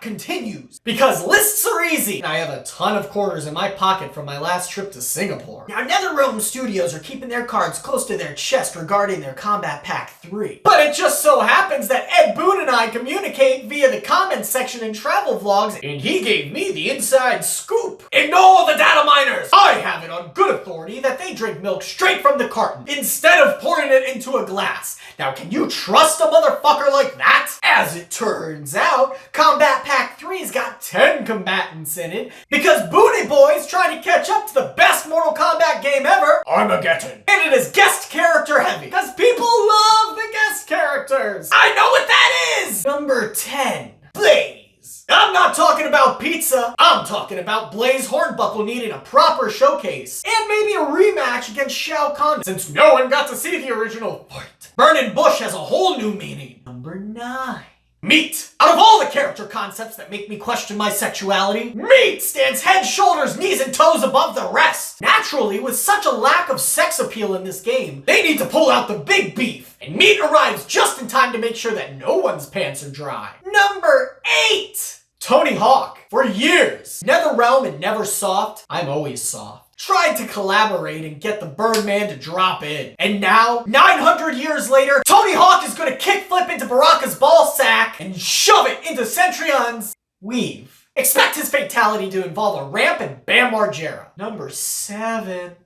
continues, because lists are easy, and I have a ton of quarters in my pocket from my last trip to Singapore. Now, NetherRealm Studios are keeping their cards close to their chest regarding their Kombat Pack 3. But it just so happens that Ed Boon and I communicate via the comments section in travel vlogs, and he gave me the inside scoop. Ignore the data miners! I have it on good authority that they drink milk straight from the carton, instead of pouring it into a glass. Now, can you trust a motherfucker like that? As it turns out, Kombat Pack 3's got 10 combatants in it, because Booty Boys try to catch up to the best Mortal Kombat game ever, Armageddon. And it is guest character heavy, because people love the guest characters. I know what that is! Number 10, Blaze. I'm not talking about pizza, I'm talking about Blaze Hornbuckle needing a proper showcase, and maybe a rematch against Shao Kahn, since no one got to see the original fight. Burning Bush has a whole new meaning. Number 9. Meat. Out of all the character concepts that make me question my sexuality, Meat stands head, shoulders, knees, and toes above the rest. Naturally, with such a lack of sex appeal in this game, they need to pull out the big beef, and Meat arrives just in time to make sure that no one's pants are dry. Number 8. Tony Hawk. For years, NetherRealm and Neversoft, I'm always soft, tried to collaborate and get the Birdman to drop in. And now, 900 years later, Tony Hawk is gonna kickflip into Baraka's ball sack and shove it into Centrion's weave. Expect his fatality to involve a ramp and Bam Margera. Number 7.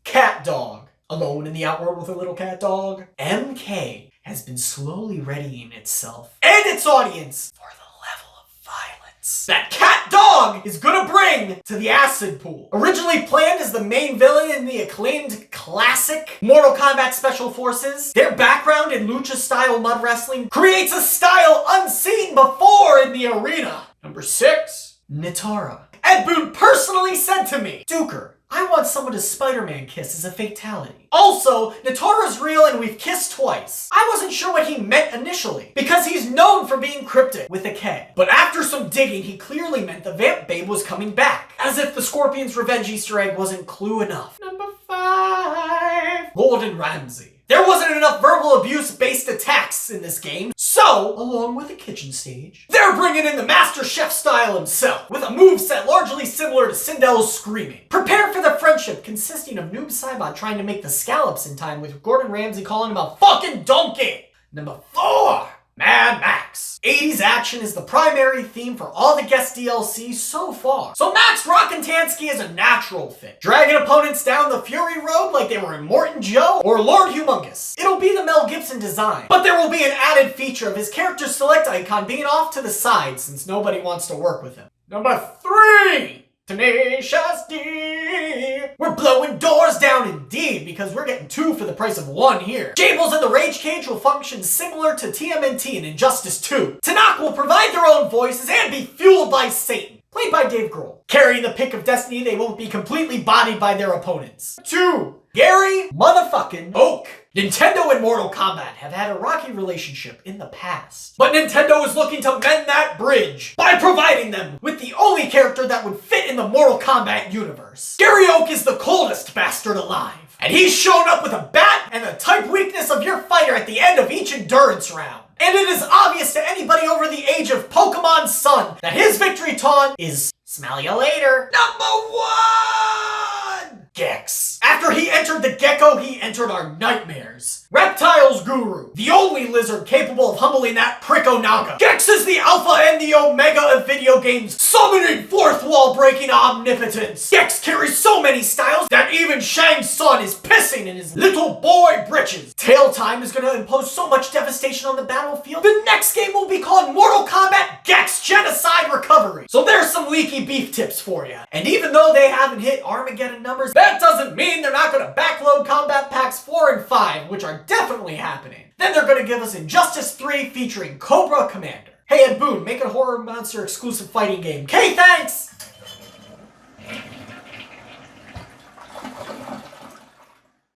Cat Dog. Alone in the outworld with a little cat dog. MK has been slowly readying itself and its audience for the level of violence that Cat Dog is gonna bring to the acid pool. Originally planned as the main villain in the acclaimed classic Mortal Kombat Special Forces, their background in lucha-style mud wrestling creates a style unseen before in the arena. Number 6, Nitara. Ed Boon personally said to me, Dooker, I want someone to Spider-Man kiss as a fatality. Also, Nitara's real and we've kissed twice. I wasn't sure what he meant initially, because he's known for being cryptic with a K. But after some digging, he clearly meant the Vamp Babe was coming back, as if the Scorpion's Revenge Easter egg wasn't clue enough. Number 5, Golden Ramsay. There wasn't enough verbal abuse-based attacks in this game, so, along with the kitchen stage, they're bringing in the Master Chef style himself, with a moveset largely similar to Sindel's Screaming. Prepare for the friendship consisting of Noob Saibot trying to make the scallops in time, with Gordon Ramsay calling him a fucking donkey. Number 4, Mad Max. 80s action is the primary theme for all the guest DLC so far, so Max Rockintansky is a natural fit, dragging opponents down the Fury Road like they were Immortan Joe or Lord Humongous. It'll be the Mel Gibson design, but there will be an added feature of his character select icon being off to the side since nobody wants to work with him. Number 3, Tenacious D. We're blowing doors down indeed, because we're getting 2 for the price of 1 here. Jables and the Rage Cage will function similar to TMNT and Injustice 2. Tanakh will provide their own voices and be fueled by Satan, played by Dave Grohl. Carrying the pick of destiny, they won't be completely bodied by their opponents. 2, Gary motherfucking Oak. Nintendo and Mortal Kombat have had a rocky relationship in the past, but Nintendo is looking to mend that bridge by providing them with the only character that would fit in the Mortal Kombat universe. Gary Oak is the coldest bastard alive, and he's shown up with a bat and the type weakness of your fighter at the end of each endurance round. And it is obvious to anybody over the age of Pokemon Sun that his victory taunt is smell ya later. Number 1! Gex. After he entered the gecko, he entered our nightmares. Reptiles Guru, the only lizard capable of humbling that prick Onaga. Gex is the alpha and the omega of video games, summoning fourth wall breaking omnipotence. Gex carries so many styles that even Shang Tsung is pissing in his little boy britches. Tail Time is gonna impose so much devastation on the battlefield, the next game will be called Mortal Kombat Gex Genocide Recovery. So there's some leaky beef tips for you. And even though they haven't hit Armageddon numbers, that doesn't mean they're not gonna backload Kombat Packs 4 and 5, which are definitely happening. Then they're gonna give us Injustice 3 featuring Cobra Commander. Hey Ed Boon, make a horror monster exclusive fighting game. Okay, thanks!